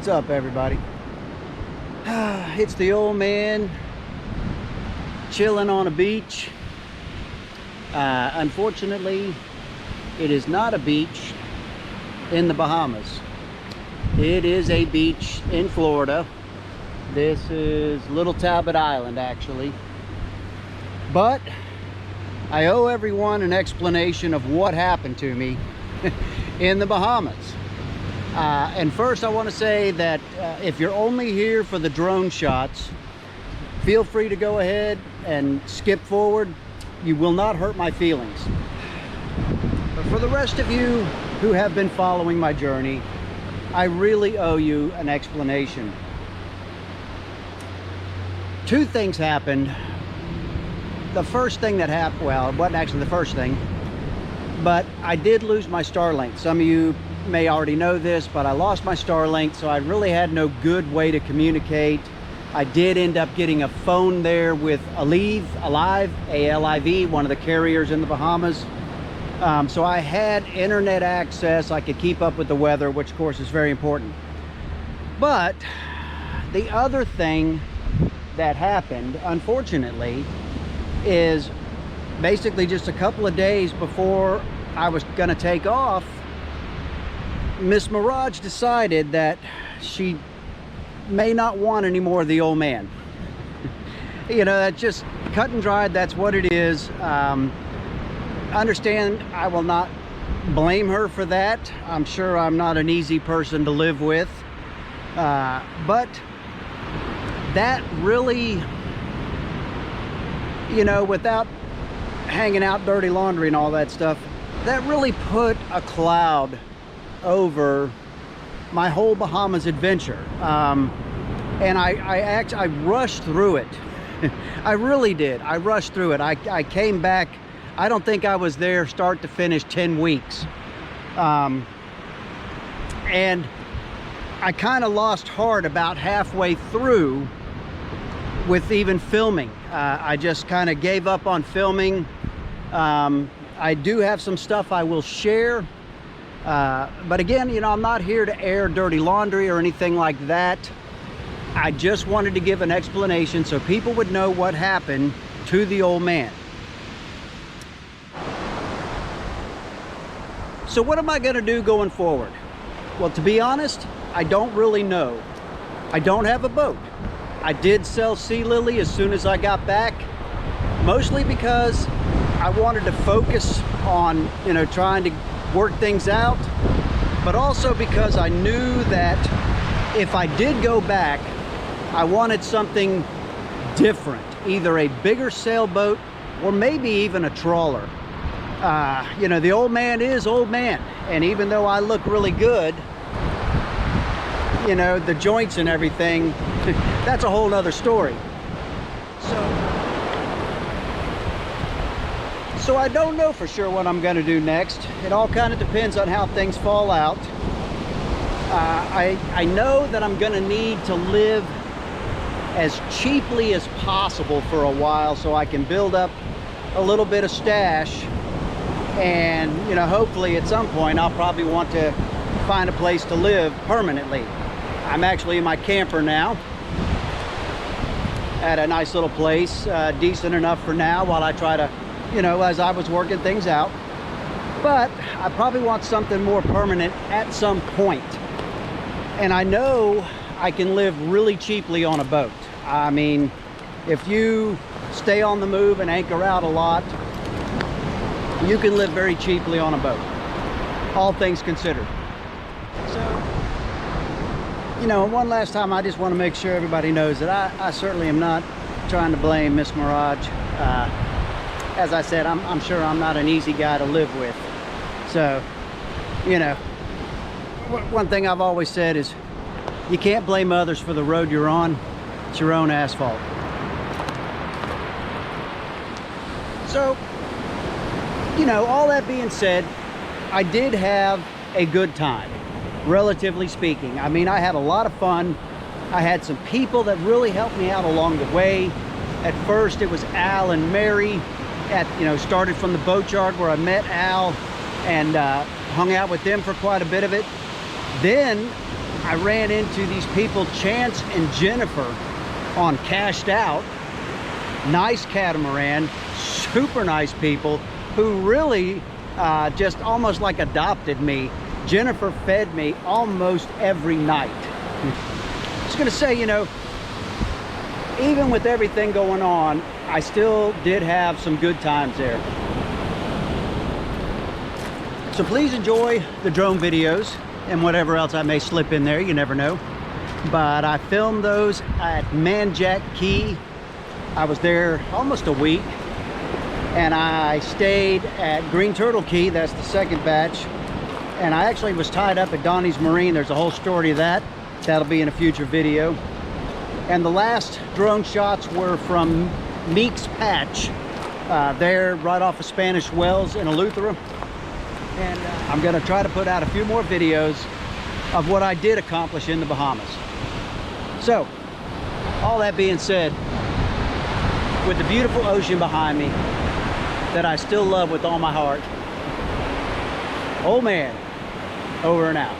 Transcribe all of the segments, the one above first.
What's up, everybody? It's the old man chilling on a beach. Unfortunately, it is not a beach in the Bahamas. It is a beach in Florida. This is Little Talbot Island, actually. But I owe everyone an explanation of what happened to me in the Bahamas. And first I want to say that if you're only here for the drone shots, feel free to go ahead and skip forward. You will not hurt my feelings. But for the rest of you who have been following my journey, I really owe you an explanation. Two things happened. The first thing that happened, well, it wasn't actually the first thing, but I did lose my Starlink. Some of you may already know this, but I lost my Starlink, so I really had no good way to communicate. I did end up getting a phone there with Alive, A-L-I-V, one of the carriers in the Bahamas. So I had internet access. I could keep up with the weather, which of course is very important. But the other thing that happened, unfortunately, is basically just a couple of days before I was gonna take off, Miss Mirage decided that she may not want any more of the old man. You know, that's just cut and dried. That's what it is. Understand, I will not blame her for that. I'm sure I'm not an easy person to live with. But that really, you know, without hanging out dirty laundry and all that stuff, that really put a cloud over my whole Bahamas adventure. And I rushed through it. I really did. I rushed through it. I came back. I don't think I was there start to finish 10 weeks. And I kind of lost heart about halfway through with even filming. I just kind of gave up on filming. I do have some stuff I will share. But again, you know, I'm not here to air dirty laundry or anything like that. I just wanted to give an explanation so people would know what happened to the old man. So what am I going to do going forward? Well, to be honest, I don't really know. I don't have a boat. I did sell Sea Lily as soon as I got back, mostly because I wanted to focus on, you know, trying to work things out, but also because I knew that if I did go back, I wanted something different, either a bigger sailboat or maybe even a trawler. You know, the old man is old man, and even though I look really good, you know, the joints and everything, that's a whole nother story. So I don't know for sure what I'm going to do next. It all kind of depends on how things fall out. I know that I'm going to need to live as cheaply as possible for a while so I can build up a little bit of stash. And, you know, hopefully at some point I'll probably want to find a place to live permanently. I'm actually in my camper now at a nice little place, decent enough for now while I try to, you know, as I was working things out. But I probably want something more permanent at some point. And I know I can live really cheaply on a boat. I mean, if you stay on the move and anchor out a lot, you can live very cheaply on a boat, all things considered. So, you know, one last time, I just want to make sure everybody knows that I certainly am not trying to blame Miss Mirage. As I said, I'm sure I'm not an easy guy to live with. So, you know, one thing I've always said is you can't blame others for the road you're on. It's your own asphalt. So, you know, all that being said, I did have a good time, relatively speaking. I mean, I had a lot of fun. I had some people that really helped me out along the way. At first, it was Al and Mary. Started from the boat yard where I met Al and hung out with them for quite a bit of it. Then I ran into these people, Chance and Jennifer, on Cashed Out. Nice catamaran, super nice people who really just almost like adopted me. Jennifer fed me almost every night. I was gonna say, you know, even with everything going on, I still did have some good times there. So please enjoy the drone videos and whatever else I may slip in there, you never know. But I filmed those at Manjack Key. I was there almost a week, and I stayed at Green Turtle Key, that's the second batch. And I actually was tied up at Donnie's Marine. There's a whole story of that. That'll be in a future video. And the last drone shots were from Meek's Patch, there right off of Spanish Wells in Eleuthera. And I'm gonna try to put out a few more videos of what I did accomplish in the Bahamas. So, all that being said, with the beautiful ocean behind me that I still love with all my heart, old man, over and out.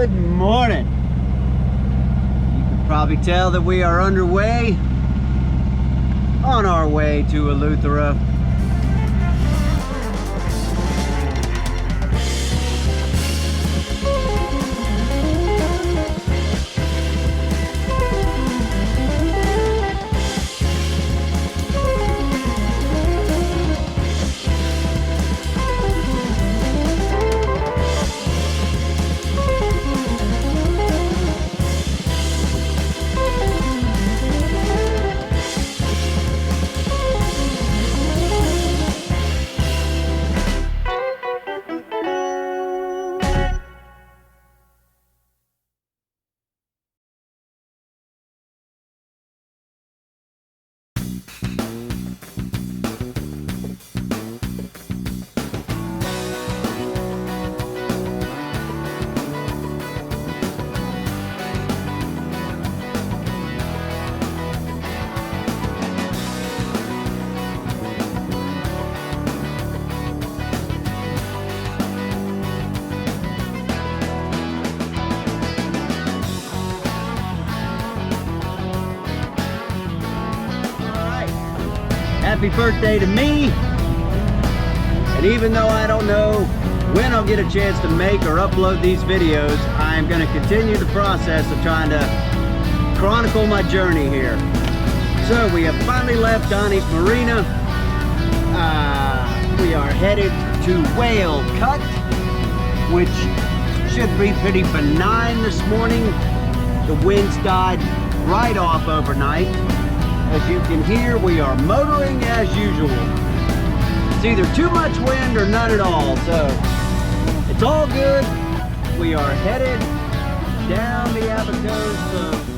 Good morning. You can probably tell that we are underway on our way to Eleuthera. Happy birthday to me. And even though I don't know when I'll get a chance to make or upload these videos, I'm going to continue the process of trying to chronicle my journey here. So we have finally left Donnie's Marina. We are headed to Whale Cut, which should be pretty benign this morning. The winds died right off overnight. As you can hear, we are motoring as usual. It's either too much wind or none at all, so it's all good. We are headed down the Abacos